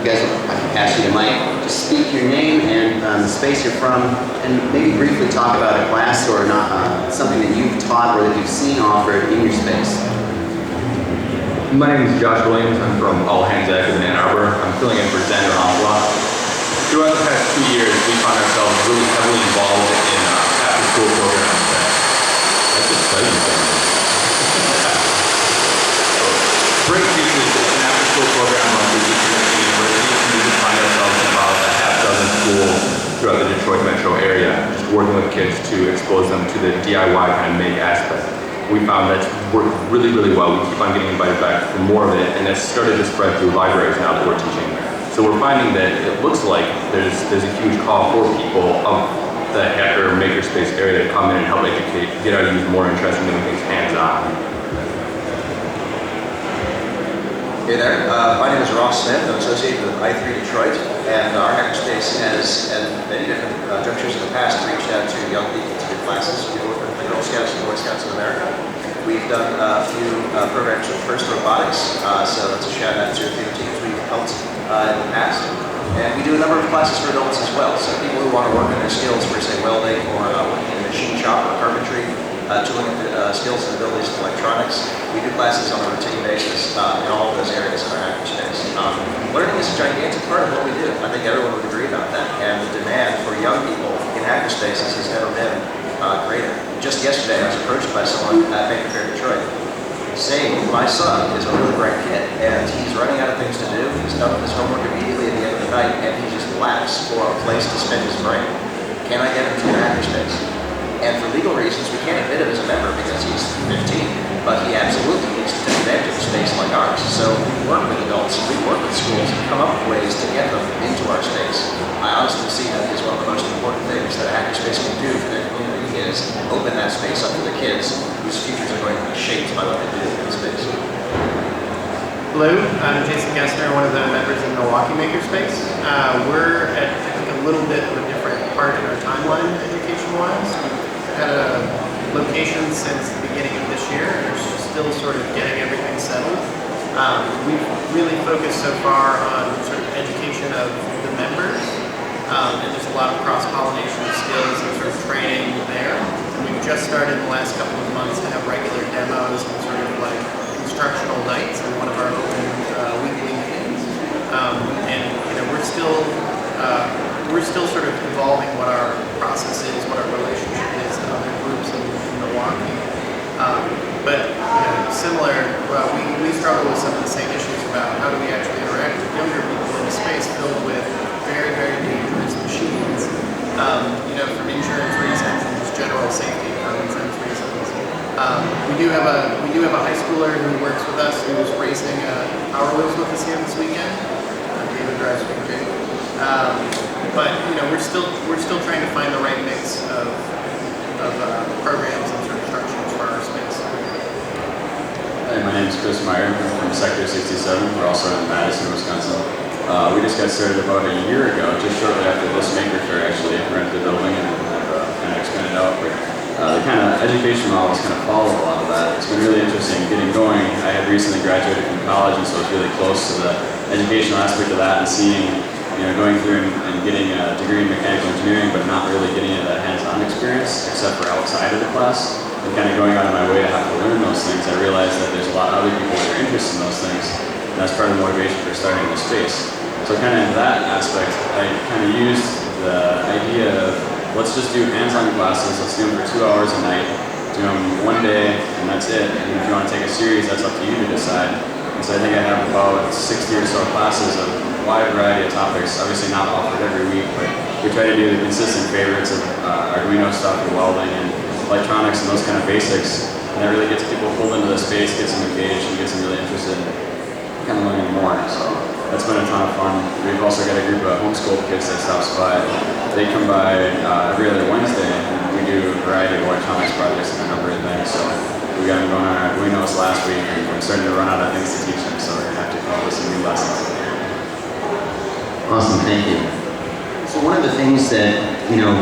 you guys, I can pass you the mic. Just speak your name and the space you're from, and maybe briefly talk about a class or not, something that you've taught or that you've seen offered in your space. My name is Josh Williams. I'm from All Hands Active in Ann Arbor. I'm filling in for Xander Hoffla. Throughout the past 2 years, we found ourselves really heavily involved in after-school programs. That's exciting. Break Week is an after-school program run through each university. We find ourselves in about a half dozen schools throughout the Detroit metro area, just working with kids to expose them to the DIY kind of make aspect. We found that's worked really, really well. We keep on getting invited back for more of it, and that's started to spread through libraries now that we're teaching. So we're finding that it looks like there's a huge call for people of the hacker makerspace area to come in and help educate, get our youth more interested in doing things hands-on. Hey there, my name is Ross Smith. I'm associated with I3 Detroit, and our Hackerspace has, at many different junctures in the past, reached out to young people to do classes. We work with the Girl Scouts and Boy Scouts of America. We've done a few programs with First Robotics, so that's a shout out to a few teams we've helped in the past. And we do a number of classes for adults as well, so people who want to work on their skills for, say, welding or working in a machine shop or carpentry, tooling skills and abilities in electronics. We do classes on a routine basis in all of those areas in our hackerspace. Learning is a gigantic part of what we do. I think everyone would agree about that. And the demand for young people in hackerspaces has never been greater. Just yesterday, I was approached by someone at Faire, Detroit, saying, my son is a really bright kid, and he's running out of things to do. He's done his homework immediately at the end of the night, and he just laughs for a place to spend his brain. Can I get him to a hackerspace? And for legal reasons, we can't admit him as a member because he's 15, but he absolutely needs to take advantage of a space like ours. So we work with adults, we work with schools to come up with ways to get them into our space. I honestly see that as one of the most important things that a hackerspace can do for their community is open that space up for the kids whose futures are going to be shaped by what they do in space. Hello, I'm Jason Gessner, one of the members in Milwaukee Makerspace. We're at, I think, a little bit of a different part in our timeline education-wise. We've had a location since the beginning of this year, and we're still sort of getting everything settled. We've really focused so far on sort of education of the members, and there's a lot of cross-pollination of skills and sort of training there. And we've just started in the last couple of months to have regular demos and sort of like instructional nights in one of our open weekly meetings. And you know, we're still sort of evolving what our process is, what our relationship is to other groups in Milwaukee. But you know, similar, we struggle with some of the same issues about how do we actually interact with younger people in a space filled with very, very dangerous machines. You know, from insurance reasons and just general safety and common sense reasons. We do have a high schooler who works with us who is racing Power Wheels with us here this weekend. David drives Big J. But you know, we're still trying to find the right mix of programs and sort of structures for our space. Hey, my name is Chris Meyer. I'm from Sector 67. We're also in Madison, Wisconsin. We just got started about a year ago, just shortly after this Maker Faire actually rented the building and kind of expanded out. But the kind of education models kind of follow a lot of that. It's been really interesting getting going. I had recently graduated from college, and so it's really close to the educational aspect of that and seeing, you know, going through and getting a degree in mechanical engineering, but not really getting into that hands-on experience except for outside of the class. And kind of going out of my way to have to learn those things, I realized that there's a lot of other people that are interested in those things, and that's part of the motivation for starting this space. So kind of in that aspect, I kind of used the idea of let's just do hands-on classes, let's do them for 2 hours a night, do them one day, and that's it. And if you want to take a series, that's up to you to decide. And so I think I have about 60 or so classes of a wide variety of topics, obviously not offered every week, but we try to do the consistent favorites of Arduino stuff and welding and electronics and those kind of basics. And that really gets people pulled into the space, gets them engaged, and gets them really interested in kind of learning more. So that's been a ton of fun. We've also got a group of homeschool kids that stops by. They come by every other Wednesday, and we do a variety of electronics projects and a number of things. So we got them going on Arduinos last week, and we're starting to run out of things to teach them, so we're going to have to come up with some new lessons. Awesome, thank you. So one of the things that, you know,